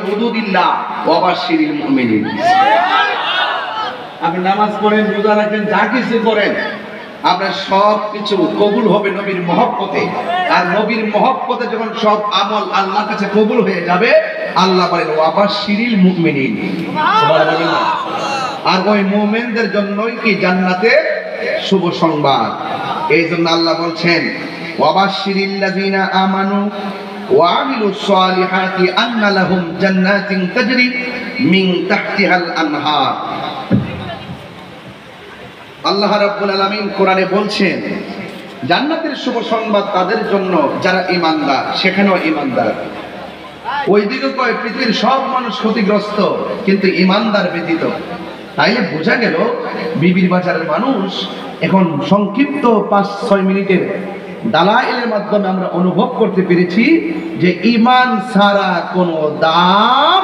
হুদুদিল্লাহ ওয়া বাশশিরিল মুমিনিন। আপনি নামাজ পড়েন, রোজা রাখেন, যা কিছু করেন, আপনার সব কিছু কবুল হবে নবীর মহব্বতে। আর নবীর মহব্বতে যখন সব আমল আল্লাহর কাছে কবুল হয়ে যাবে, আল্লাহ বলেন ওয়া বাশশিরিল মুমিনিন, সুবহানাল্লাহ। আর ওই মুমিনদের জন্যই কি জান্নাতের শুভ সংবাদ। এই জন্য আল্লাহ বলছেন ওয়া বাশশিরিল লাযিনা আমানু ওয়া আমিলুস সালিহাতি আন্না লাহুম জান্নাতিন তাজরি মিন তাহতিহাল আনহার। আল্লাহ রাব্বুল আলামিন কোরআনে বলছেন জান্নাতের শুভ সংবাদ তাদের জন্য যারা ঈমানদার। সেখানেও ঈমানদার, ওইদিকে কয় পৃথিবীর সব মানুষ ক্ষতিগ্রস্ত, কিন্তু ঈমানদার ব্যতীত। তাইলে বোঝা গেল বিবির বাজারের মানুষ এখন সংক্ষিপ্ত 5-6 মিনিটের দালাইলের মাধ্যমে আমরা অনুভব করতে পেরেছি যে ঈমান ছাড়া কোনো দাম।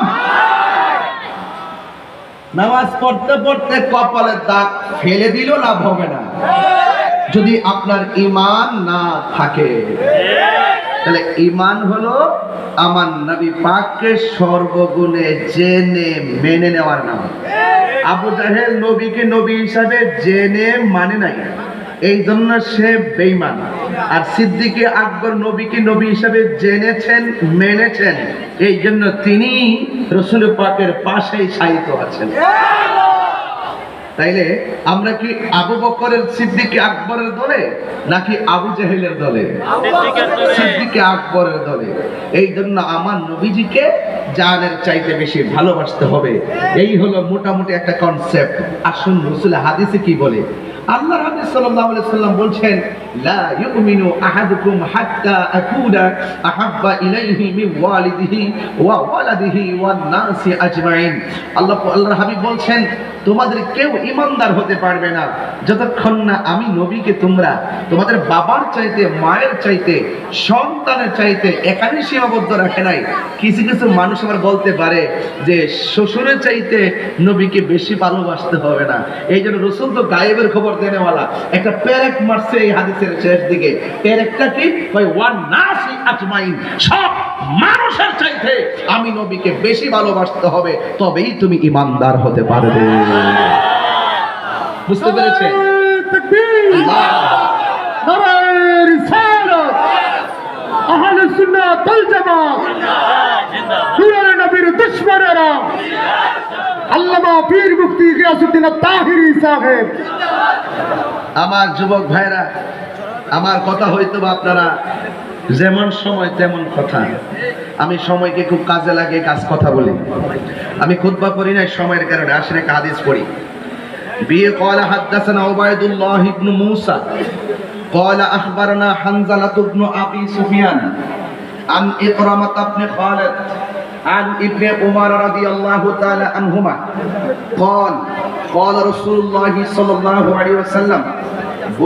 নামাজ পড়তে পড়তে কপালের দাগ ফেলে দিলেও লাভ হবে না যদি আপনার ঈমান না থাকে। তাহলে ঈমান হলো আমার নবী পাককে সর্বগুণে জেনে মেনে নেওয়ার নাম। আবু জাহেল নবীকে নবী হিসাবে জেনে মানে নাই, এই জন্য সে বেঈমান। আর সিদ্দিকে আকবর নবীকে নবী হিসাবে জেনেছেন, মেনেছেন, এই জন্য তিনি রাসূল পাকের পাশেই শায়িত আছেন। তাইলে আমরা কি আবু বকরের সিদ্দিকে আকবরের দলে নাকি আবু জাহেলের দলে? সিদ্দিকে আকবরের দলে। এই জন্য আমার নবীজিকে জানের চাইতে বেশি ভালোবাসতে হবে। এই হলো মোটামুটি একটা কনসেপ্ট। আসুন রাসূল হাদিসে কি বলে। আল্লাহর হাবিব সাল্লাল্লাহু আলাইহি সাল্লাম বলছেন লা ইউমিনু আহাদুকুম হাত্তা আকুনা আহাব্বা ইলাইহি মিন ওয়ালিদিহি ওয়া ওয়ালাদিহি ওয়ান নাসি আজমাইন। আল্লাহর হাবিব বলছেন তোমাদের কেউ ঈমানদার হতে পারবে না যতক্ষণ না আমি নবীকে তোমরা তোমাদের বাবার চাইতে, মায়ের চাইতে, সন্তানের চাইতে এখানে সীমাবদ্ধ রাখে নাই। কিছু কিছু মানুষ আবার বলতে পারে যে শ্বশুরের চাইতে নবীকে বেশি ভালোবাসতে হবে না। এই জন্য রাসূল তো গায়েবের খবর দেনেওয়ালা। একটা প্যারেক মারছে এই হাদিসের শেষ দিকে। প্যারেকটা কি? ওই ওয়ান নাসি আজমাইন, সব মানুষের চাইতে আমি নবীকে বেশি ভালোবাসতে হবে, তবেই তুমি ঈমানদার হতে পারবে। বুঝতে পেরেছেন? তাকবীর, নারায়ে রিসালাত, আহলে সুন্নাত ওয়াল জামাত, নূরে নবীর দুশমনেরা, আল্লামা পীর মুফতি গিয়াসউদ্দিন তাহিরি সাহেব। আমার যুবক ভাইরা, আমার কথা হয়তো আপনারা যেমন সময় তেমন কথা। আমি সময়কে খুব কাজে লাগে, কাজ কথা বলি। আমি খুতবা পড়ি না সময়ের কারণে, আসলে হাদিস পড়ি। বিয়ে قال حدثنا عبيد الله بن موسى قال اخبرنا حنظلة بن ابي سفيان عن إكرمة بن خالد عن ابن عمر رضي الله تعالى عنهما قال قال رسول الله صلى الله عليه وسلم